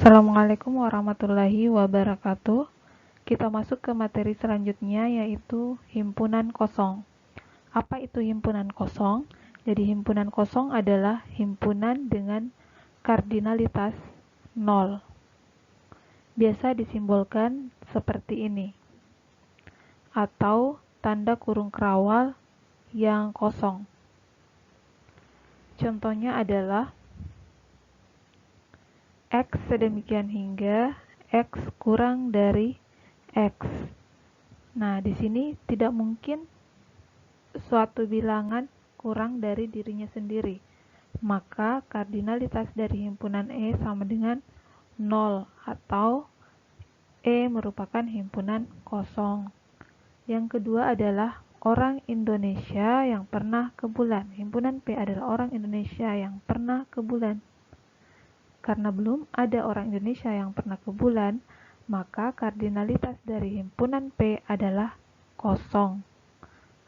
Assalamualaikum warahmatullahi wabarakatuh. Kita masuk ke materi selanjutnya, yaitu himpunan kosong. Apa itu himpunan kosong? Jadi himpunan kosong adalah himpunan dengan kardinalitas 0. Biasa disimbolkan seperti ini, atau tanda kurung kerawal yang kosong. Contohnya adalah X sedemikian hingga X kurang dari X. Nah, di sini tidak mungkin suatu bilangan kurang dari dirinya sendiri. Maka kardinalitas dari himpunan E sama dengan 0 atau E merupakan himpunan kosong. Yang kedua adalah orang Indonesia yang pernah ke bulan. Himpunan P adalah orang Indonesia yang pernah ke bulan. Karena belum ada orang Indonesia yang pernah ke bulan, maka kardinalitas dari himpunan P adalah kosong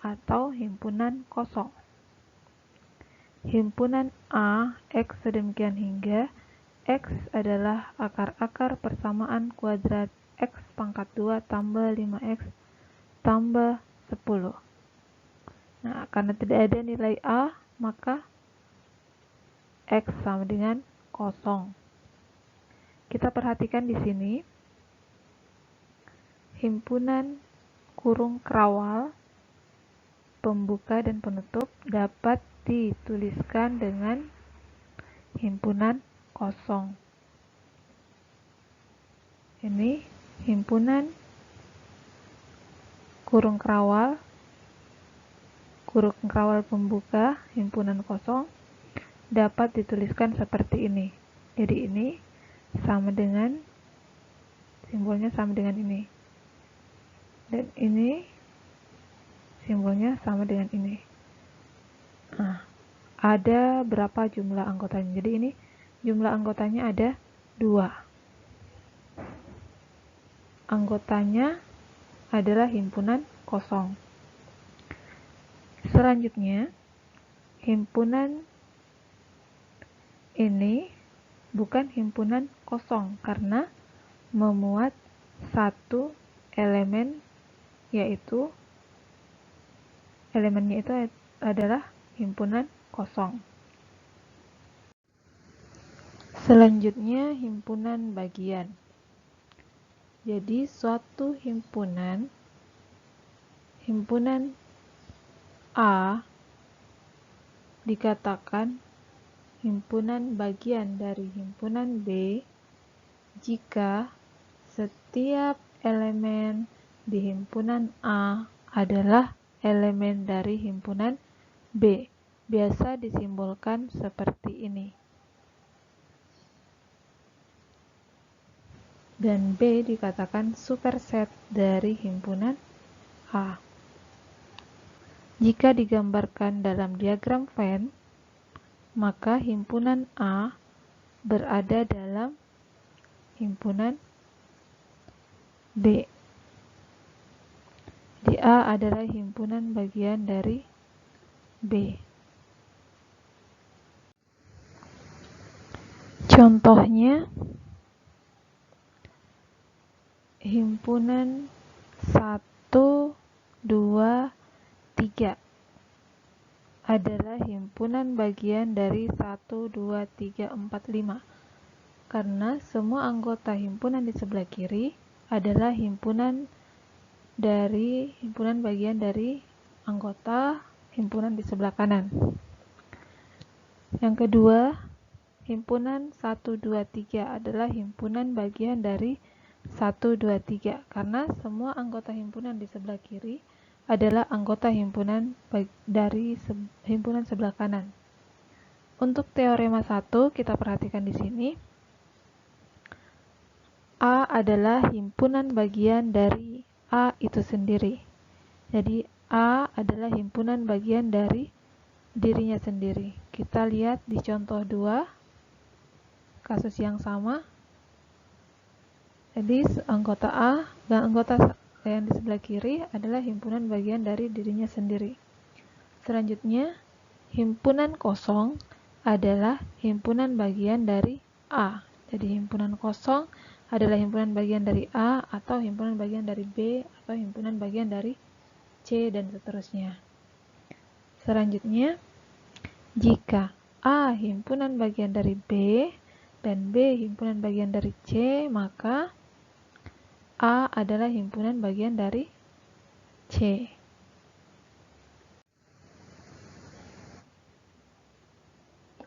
atau himpunan kosong. Himpunan A, X sedemikian hingga X adalah akar-akar persamaan kuadrat X pangkat 2 tambah 5X tambah 10. Nah, karena tidak ada nilai A, maka X sama dengan kosong. Kita perhatikan di sini, himpunan kurung kerawal, pembuka dan penutup dapat dituliskan dengan himpunan kosong. Ini himpunan kurung kerawal pembuka, himpunan kosong dapat dituliskan seperti ini. Jadi ini sama dengan, simbolnya sama dengan ini. Dan ini simbolnya sama dengan ini. Nah, ada berapa jumlah anggotanya? Jadi ini jumlah anggotanya ada 2. Anggotanya adalah himpunan kosong. Selanjutnya, himpunan ini bukan himpunan kosong karena memuat satu elemen, yaitu elemennya itu adalah himpunan kosong. Selanjutnya, himpunan bagian. Jadi suatu himpunan A dikatakan himpunan bagian dari himpunan B jika setiap elemen di himpunan A adalah elemen dari himpunan B. Biasa disimbolkan seperti ini. Dan B dikatakan superset dari himpunan A. Jika digambarkan dalam diagram Venn, maka himpunan A berada dalam himpunan B. Di A adalah himpunan bagian dari B. Contohnya, himpunan 1, 2, 3 adalah himpunan bagian dari 1, 2, 3, 4, 5. Karena semua anggota himpunan di sebelah kiri adalah himpunan bagian dari anggota himpunan di sebelah kanan. Yang kedua, himpunan 1, 2, 3 adalah himpunan bagian dari 1, 2, 3 karena semua anggota himpunan di sebelah kiri adalah anggota himpunan dari himpunan sebelah kanan. Untuk teorema 1, kita perhatikan di sini. A adalah himpunan bagian dari A itu sendiri. Jadi A adalah himpunan bagian dari dirinya sendiri. Kita lihat di contoh 2, kasus yang sama. Jadi anggota A dan anggota yang di sebelah kiri adalah himpunan bagian dari dirinya sendiri. Selanjutnya, himpunan kosong adalah himpunan bagian dari A. Jadi himpunan kosong adalah himpunan bagian dari A, atau himpunan bagian dari B, atau himpunan bagian dari C, dan seterusnya. Selanjutnya, jika A himpunan bagian dari B dan B himpunan bagian dari C, maka A adalah himpunan bagian dari C.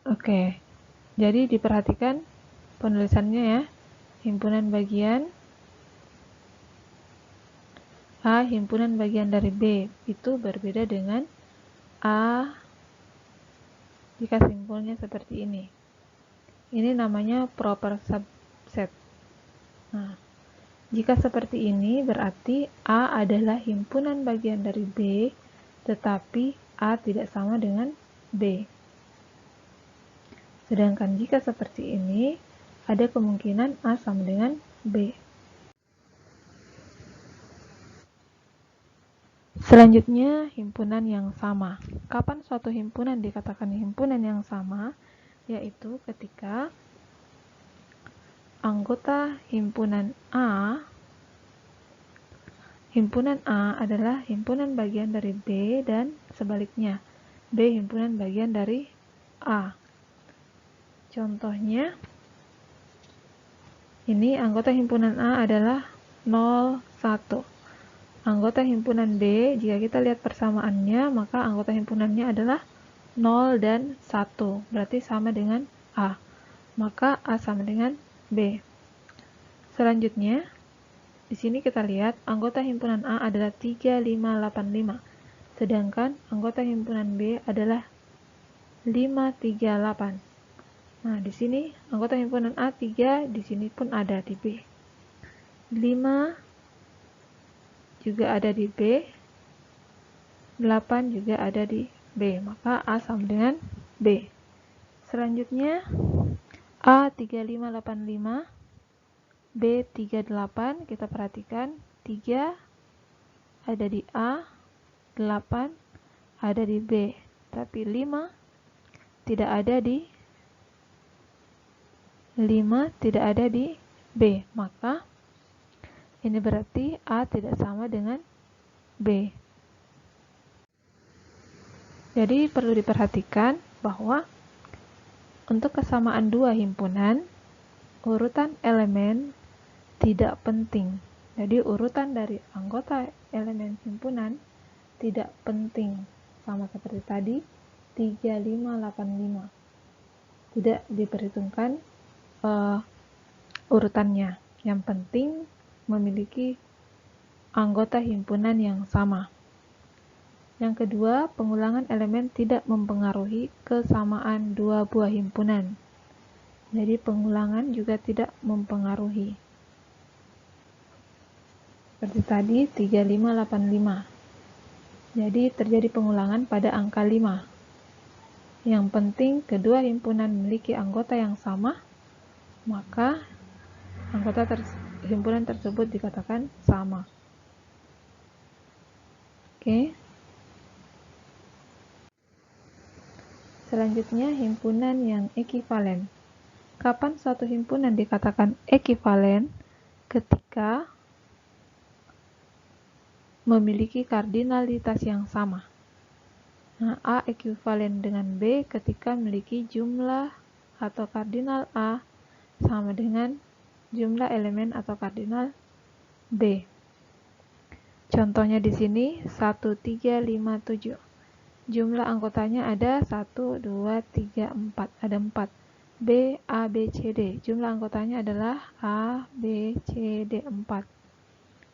Oke, jadi diperhatikan penulisannya ya. Himpunan bagian A himpunan bagian dari B itu berbeda dengan A jika simpulnya seperti ini. Ini namanya proper subset. Nah, jika seperti ini berarti A adalah himpunan bagian dari B, tetapi A tidak sama dengan B. Sedangkan jika seperti ini, ada kemungkinan A sama dengan B. Selanjutnya, himpunan yang sama. Kapan suatu himpunan dikatakan himpunan yang sama? Yaitu ketika anggota himpunan A adalah himpunan bagian dari B dan sebaliknya, B himpunan bagian dari A. Contohnya, ini anggota himpunan A adalah 0, 1. Anggota himpunan B, jika kita lihat persamaannya, maka anggota himpunannya adalah 0 dan 1. Berarti sama dengan A. Maka A sama dengan B. Selanjutnya, di sini kita lihat anggota himpunan A adalah 3, 5, 8, 5. Sedangkan anggota himpunan B adalah 5, 3, 8. Nah, di sini anggota himpunan A 3, di sini pun ada di B. 5 juga ada di B. 8 juga ada di B. Maka A sama dengan B. Selanjutnya, A 3585, B 38. Kita perhatikan 3 ada di A, 8 ada di B. Tapi 5 tidak ada di B, maka ini berarti A tidak sama dengan B. Jadi perlu diperhatikan bahwa untuk kesamaan dua himpunan, urutan elemen tidak penting. Jadi urutan dari anggota elemen himpunan tidak penting, sama seperti tadi 3, 5, 8, 5. Tidak diperhitungkan urutannya. Yang penting memiliki anggota himpunan yang sama. Yang kedua, pengulangan elemen tidak mempengaruhi kesamaan dua buah himpunan. Jadi pengulangan juga tidak mempengaruhi. Seperti tadi 3, 5, 8, 5. Jadi terjadi pengulangan pada angka 5. Yang penting kedua himpunan memiliki anggota yang sama, maka anggota himpunan tersebut dikatakan sama. Oke. Selanjutnya, himpunan yang ekivalen. Kapan suatu himpunan dikatakan ekivalen? Ketika memiliki kardinalitas yang sama. Nah, A ekivalen dengan B ketika memiliki jumlah atau kardinal A sama dengan jumlah elemen atau kardinal B. Contohnya di sini 1, 3, 5, 7. Jumlah anggotanya ada 1, 2, 3, 4. Ada 4. B, A, B, C, D. Jumlah anggotanya adalah A, B, C, D, 4.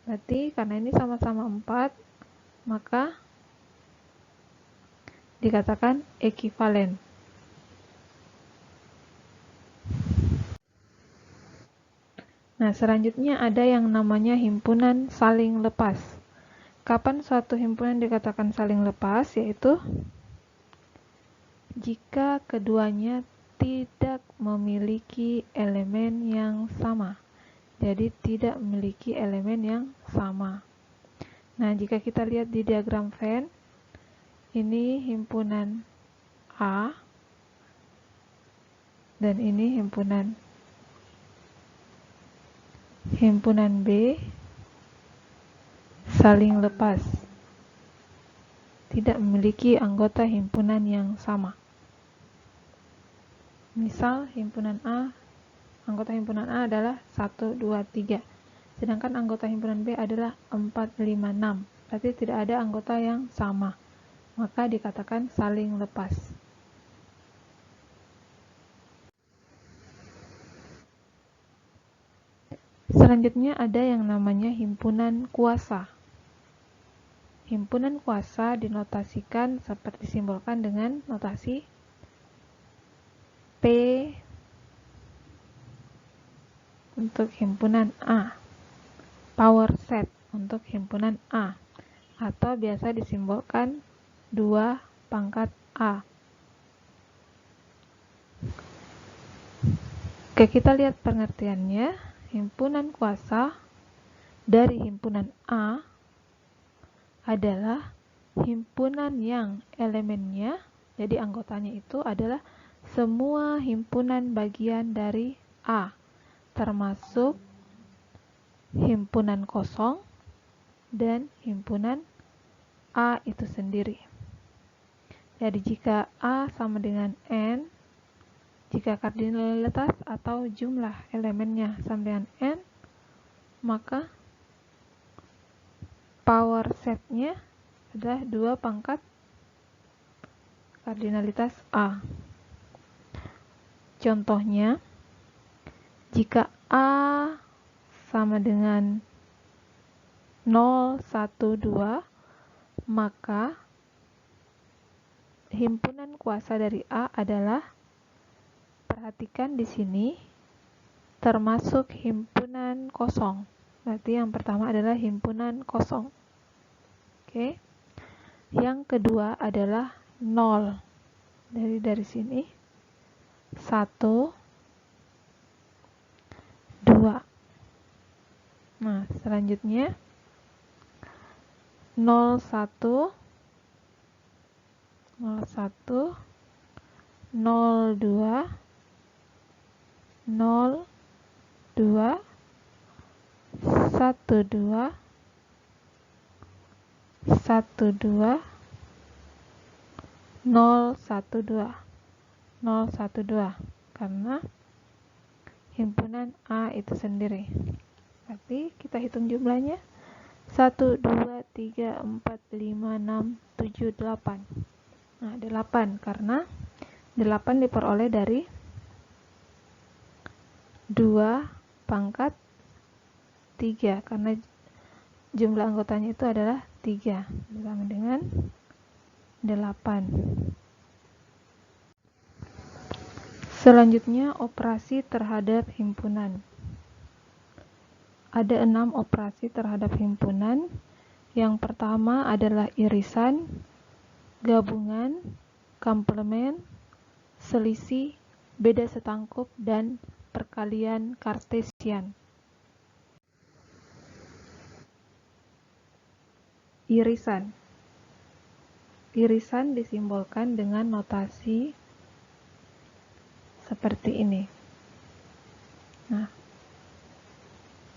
Berarti karena ini sama-sama 4, maka dikatakan ekivalen. Nah, selanjutnya ada yang namanya himpunan saling lepas. Kapan suatu himpunan dikatakan saling lepas? Yaitu jika keduanya tidak memiliki elemen yang sama. Jadi tidak memiliki elemen yang sama. Nah, jika kita lihat di diagram Venn, ini himpunan A dan ini himpunan himpunan B saling lepas, tidak memiliki anggota himpunan yang sama. Misal himpunan A, anggota himpunan A adalah 1, 2, 3. Sedangkan anggota himpunan B adalah 4, 5, 6. Berarti tidak ada anggota yang sama. Maka dikatakan saling lepas. Selanjutnya ada yang namanya himpunan kuasa. Himpunan kuasa dinotasikan seperti disimbolkan dengan notasi P untuk himpunan A, power set untuk himpunan A, atau biasa disimbolkan 2 pangkat A. Oke, kita lihat pengertiannya. Himpunan kuasa dari himpunan A adalah himpunan yang elemennya, jadi anggotanya itu adalah semua himpunan bagian dari A, termasuk himpunan kosong dan himpunan A itu sendiri. Jadi jika A sama dengan N, jika kardinalitas atau jumlah elemennya sama dengan N, maka power setnya adalah 2 pangkat kardinalitas A. Contohnya, jika A sama dengan 0, 1, 2, maka himpunan kuasa dari A adalah, perhatikan di sini, termasuk himpunan kosong. Berarti yang pertama adalah himpunan kosong. Oke. Yang kedua adalah 0. Dari sini 1, 2. Nah, selanjutnya 0, 1, 0, 1, 0, 2, 0, 2, 1, 2, 1, 2, 0, 1, 2, 0, 1, 2, karena himpunan A itu sendiri. Berarti kita hitung jumlahnya 1, 2, 3, 4, 5, 6, 7, 8. Nah, 8 karena 8 diperoleh dari 2 pangkat 3 karena jumlah anggotanya itu adalah 3 sama dengan 8. Selanjutnya operasi terhadap himpunan. Ada 6 operasi terhadap himpunan. Yang pertama adalah irisan, gabungan, komplement, selisih, beda setangkup, dan perkalian kartesian. Irisan. Irisan disimbolkan dengan notasi seperti ini. Nah,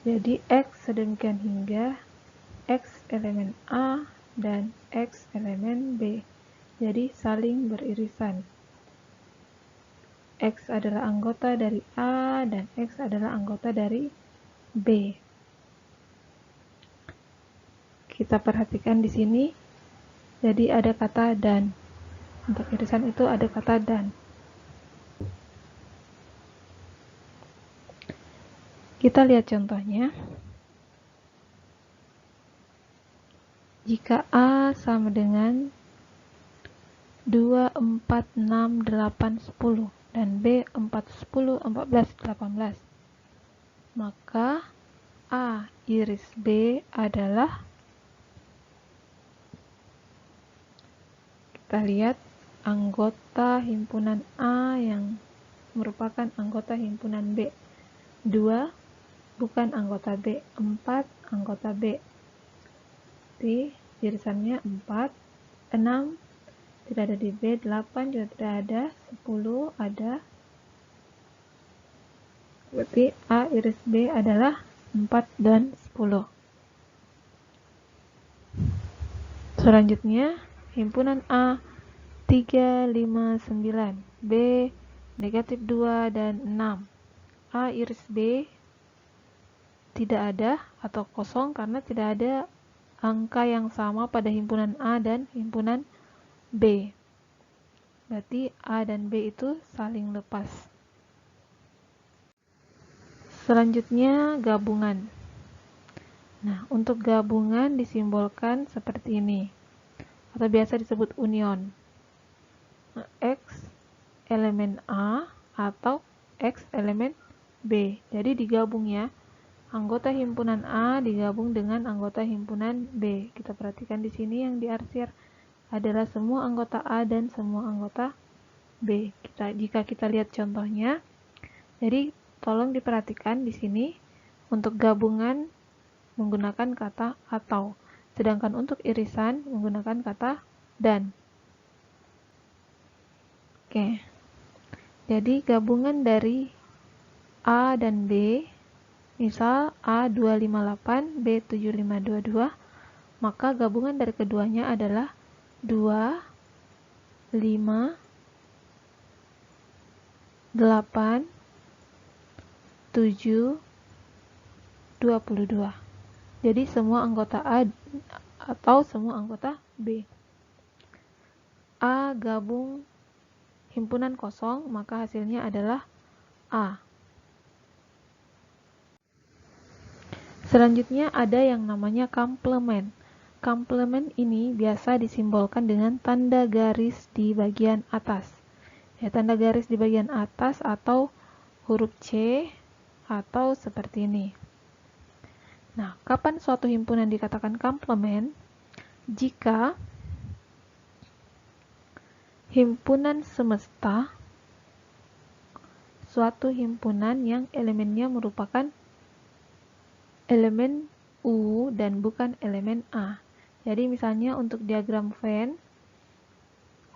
jadi X sedemikian hingga X elemen A dan X elemen B. Jadi saling beririsan. X adalah anggota dari A dan X adalah anggota dari B. Kita perhatikan di sini. Jadi ada kata dan. Untuk irisan itu ada kata dan. Kita lihat contohnya. Jika A sama dengan 2, 4, 6, 8, 10 dan B 4, 10, 14, 18, maka A iris B adalah, kita lihat, anggota himpunan A yang merupakan anggota himpunan B. 2 bukan anggota B, 4 anggota B. Di irisannya 4, 6 tidak ada di B, 8 juga tidak ada, 10 ada. Berarti A iris B adalah 4, dan 10. Selanjutnya, himpunan A 3, 5, 9, B negatif 2 dan 6. A iris B tidak ada atau kosong karena tidak ada angka yang sama pada himpunan A dan himpunan B. Berarti A dan B itu saling lepas. Selanjutnya, gabungan. Nah, untuk gabungan disimbolkan seperti ini, atau biasa disebut union. X elemen A atau X elemen B. Jadi digabung ya. Anggota himpunan A digabung dengan anggota himpunan B. Kita perhatikan di sini yang diarsir adalah semua anggota A dan semua anggota B. Jika kita lihat contohnya, jadi tolong diperhatikan di sini untuk gabungan menggunakan kata atau, sedangkan untuk irisan menggunakan kata dan. Oke. Jadi gabungan dari A dan B, misal A 258, B 7522, maka gabungan dari keduanya adalah 2, 5, 8, 7, 22. Jadi semua anggota A atau semua anggota B. A gabung himpunan kosong, maka hasilnya adalah A. Selanjutnya ada yang namanya komplement. Komplement ini biasa disimbolkan dengan tanda garis di bagian atas. Ya, tanda garis di bagian atas atau huruf C atau seperti ini. Nah, kapan suatu himpunan dikatakan komplement? Jika himpunan semesta suatu himpunan yang elemennya merupakan elemen U dan bukan elemen A. Jadi misalnya untuk diagram Venn,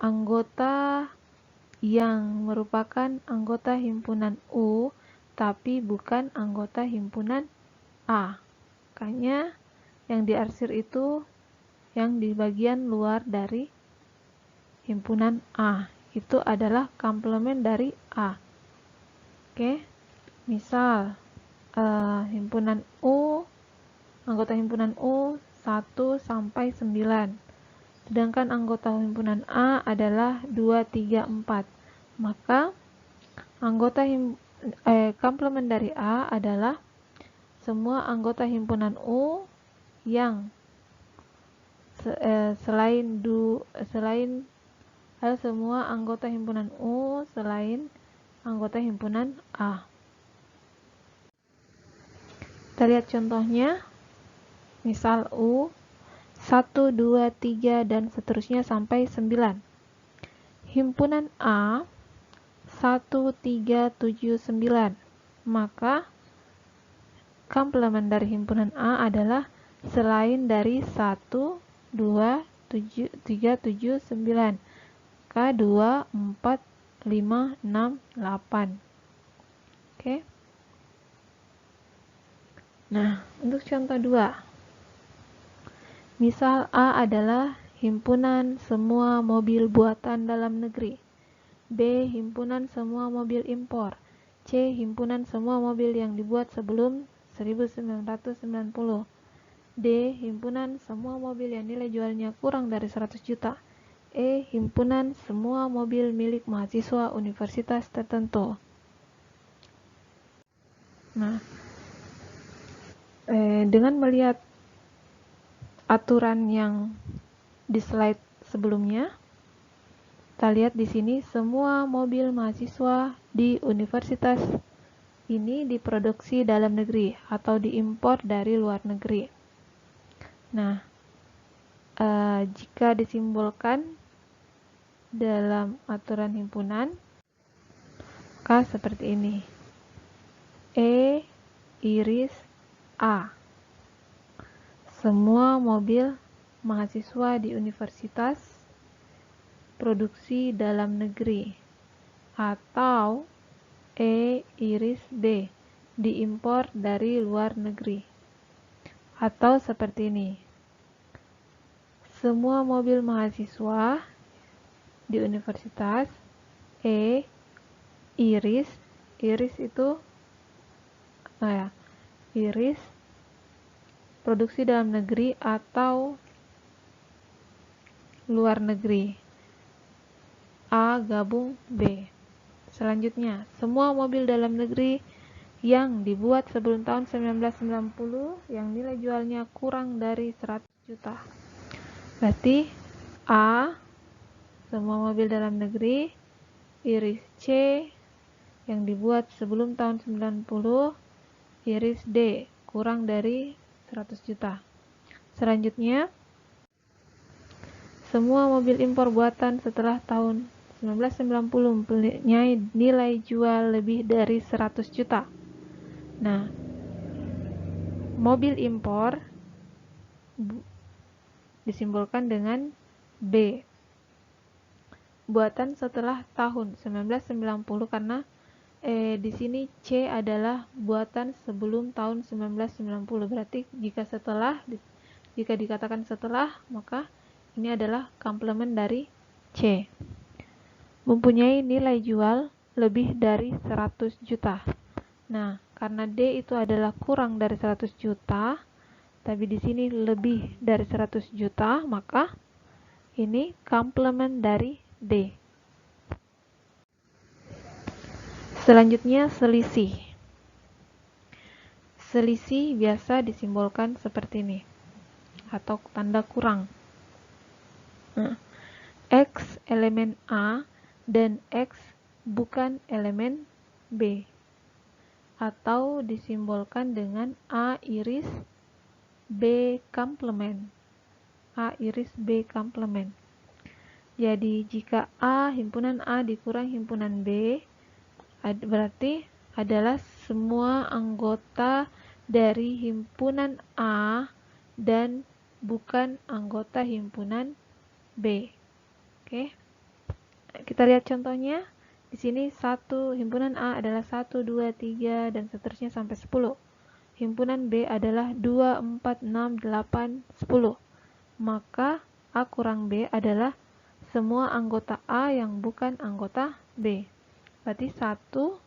anggota yang merupakan anggota himpunan U tapi bukan anggota himpunan A. Makanya yang diarsir itu yang di bagian luar dari himpunan A. Itu adalah komplement dari A. Oke. Misal himpunan U, anggota himpunan U 1 sampai 9. Sedangkan anggota himpunan A adalah 2, 3, 4. Maka anggota komplement dari A adalah semua anggota himpunan U yang semua anggota himpunan U selain anggota himpunan A. Kita lihat contohnya. Misal U 1, 2, 3 dan seterusnya sampai 9. Himpunan A 1, 3, 7, 9. Maka komplement dari himpunan A adalah selain dari 1, 2, 3, 7, 9. Maka 2, 4, 5, 6, 8. Oke. Nah, untuk contoh 2. Misal A adalah himpunan semua mobil buatan dalam negeri. B. Himpunan semua mobil impor. C. Himpunan semua mobil yang dibuat sebelum 1990. D. Himpunan semua mobil yang nilai jualnya kurang dari 100 juta. E. Himpunan semua mobil milik mahasiswa universitas tertentu. Nah, dengan melihat aturan yang di slide sebelumnya, kita lihat di sini semua mobil mahasiswa di universitas ini diproduksi dalam negeri atau diimpor dari luar negeri. Nah, jika disimbolkan dalam aturan himpunan, maka seperti ini. E iris A. Semua mobil mahasiswa di universitas produksi dalam negeri. Atau E iris B. diimpor dari luar negeri. Atau seperti ini. Semua mobil mahasiswa di universitas Iris itu Iris produksi dalam negeri atau luar negeri. A gabung B. Selanjutnya, semua mobil dalam negeri yang dibuat sebelum tahun 1990 yang nilai jualnya kurang dari 100 juta. Berarti A, semua mobil dalam negeri. Iris C, yang dibuat sebelum tahun 90. Iris D, kurang dari 100 juta. Selanjutnya, semua mobil impor buatan setelah tahun 1990 mempunyai nilai jual lebih dari 100 juta. Nah, mobil impor disimbolkan dengan B. Buatan setelah tahun 1990 karena di sini C adalah buatan sebelum tahun 1990. Berarti jika dikatakan setelah, maka ini adalah komplement dari C. Mempunyai nilai jual lebih dari 100 juta. Nah, karena D itu adalah kurang dari 100 juta, tapi di sini lebih dari 100 juta, maka ini komplement dari D. Selanjutnya, selisih. Selisih biasa disimbolkan seperti ini, atau tanda kurang. X elemen A dan X bukan elemen B, atau disimbolkan dengan A iris B komplement. A iris B komplement. Jadi jika A himpunan A dikurang himpunan B, berarti adalah semua anggota dari himpunan A dan bukan anggota himpunan B. Oke. Kita lihat contohnya. Di sini himpunan A adalah 1, 2, 3 dan seterusnya sampai 10. Himpunan B adalah 2, 4, 6, 8, 10. Maka A kurang B adalah semua anggota A yang bukan anggota B. Berarti 1,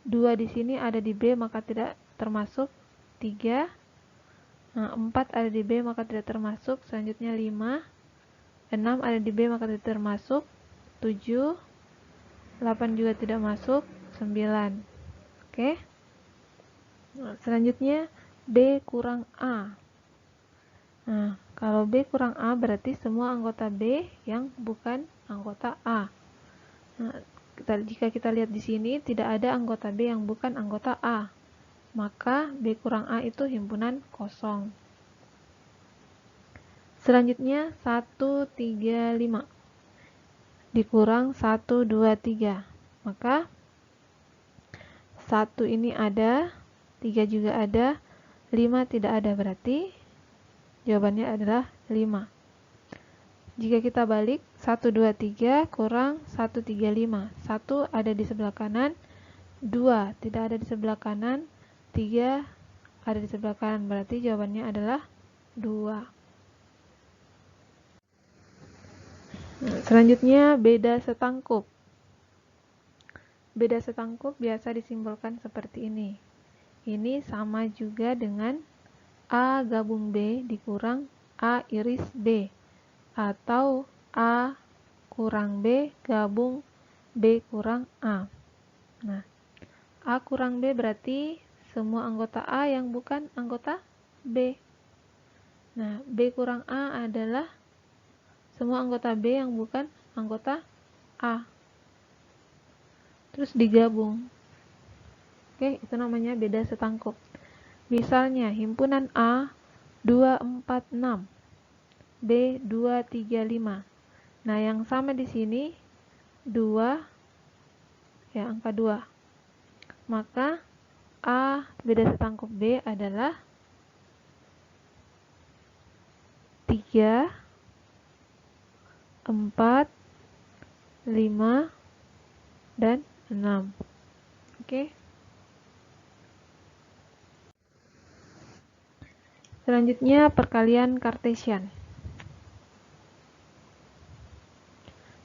2 di sini ada di B maka tidak termasuk. 3, 4 ada di B maka tidak termasuk. Selanjutnya 5, 6 ada di B maka tidak termasuk. 7, 8 juga tidak masuk. 9. Oke. Selanjutnya B kurang A. Nah, kalau B kurang A berarti semua anggota B yang bukan anggota A. Nah, jika kita lihat di sini tidak ada anggota B yang bukan anggota A, maka B kurang A itu himpunan kosong. Selanjutnya 1, 3, 5 dikurang 1, 2, 3. Maka 1 ini ada, 3 juga ada, 5 tidak ada, berarti jawabannya adalah 5. Jika kita balik, 1, 2, 3 kurang 1, 3, 5. 1 ada di sebelah kanan, 2 tidak ada di sebelah kanan, 3 ada di sebelah kanan, berarti jawabannya adalah 2. Selanjutnya, beda setangkup. Beda setangkup biasa disimbolkan seperti ini. Ini sama juga dengan A gabung B dikurang A iris B, atau A kurang B gabung B kurang A. Nah, A kurang B berarti semua anggota A yang bukan anggota B. Nah, B kurang A adalah semua anggota B yang bukan anggota A. Terus digabung. Oke, itu namanya beda setangkup. Misalnya, himpunan A 2, 4, 6. B 2, 3, 5. Nah, yang sama di sini 2, ya angka 2. Maka A beda setangkup B adalah 3, 4, 5, dan 6. Oke. Selanjutnya perkalian Cartesian.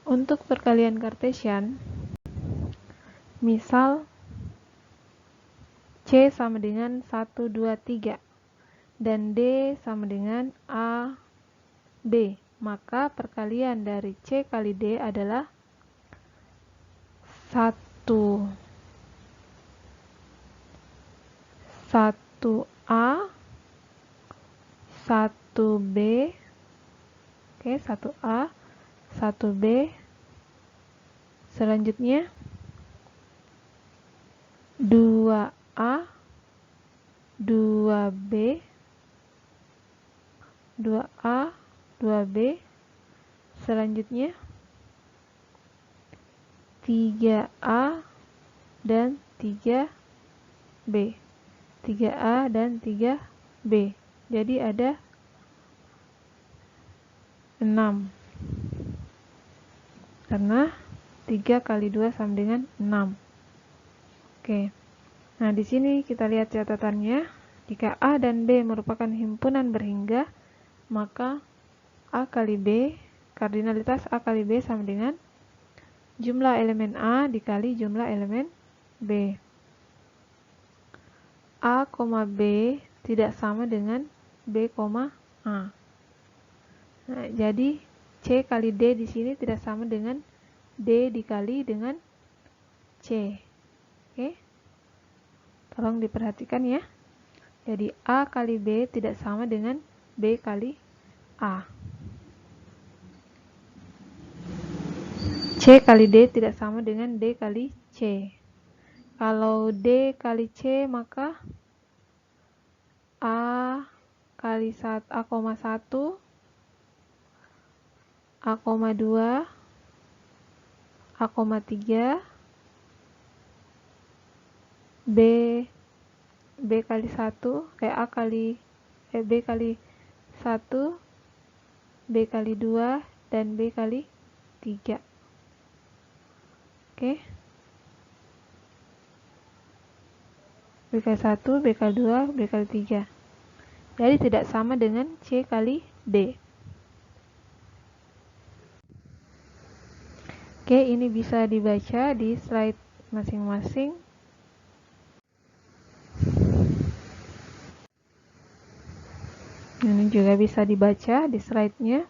Untuk perkalian Cartesian, misal C sama dengan 1, 2, 3 dan D sama dengan A, B, maka perkalian dari C kali D adalah 1A, 1B, oke, 1A, 1B, selanjutnya 2A, 2B, 2A, 2B, selanjutnya 3A dan 3B, 3A dan 3B, jadi ada 6 karena 3 kali 2 sama dengan 6. Oke. Nah, di sini kita lihat catatannya. Jika A dan B merupakan himpunan berhingga, maka A kali B, kardinalitas A kali B sama dengan jumlah elemen A dikali jumlah elemen B. A, B tidak sama dengan B, A. Nah, jadi C kali D di sini tidak sama dengan D dikali dengan C. Oke. Tolong diperhatikan ya. Jadi A kali B tidak sama dengan B kali A. C kali D tidak sama dengan D kali C. Kalau D kali C, maka A kali A, 1, A, 2, A, 3, B kali 1, A kali B kali 1, B kali 2, dan B kali 3. Oke. B kali 1, B kali 2, B kali 3. Jadi tidak sama dengan C kali D. Oke, ini bisa dibaca di slide masing-masing. Ini juga bisa dibaca di slide-nya.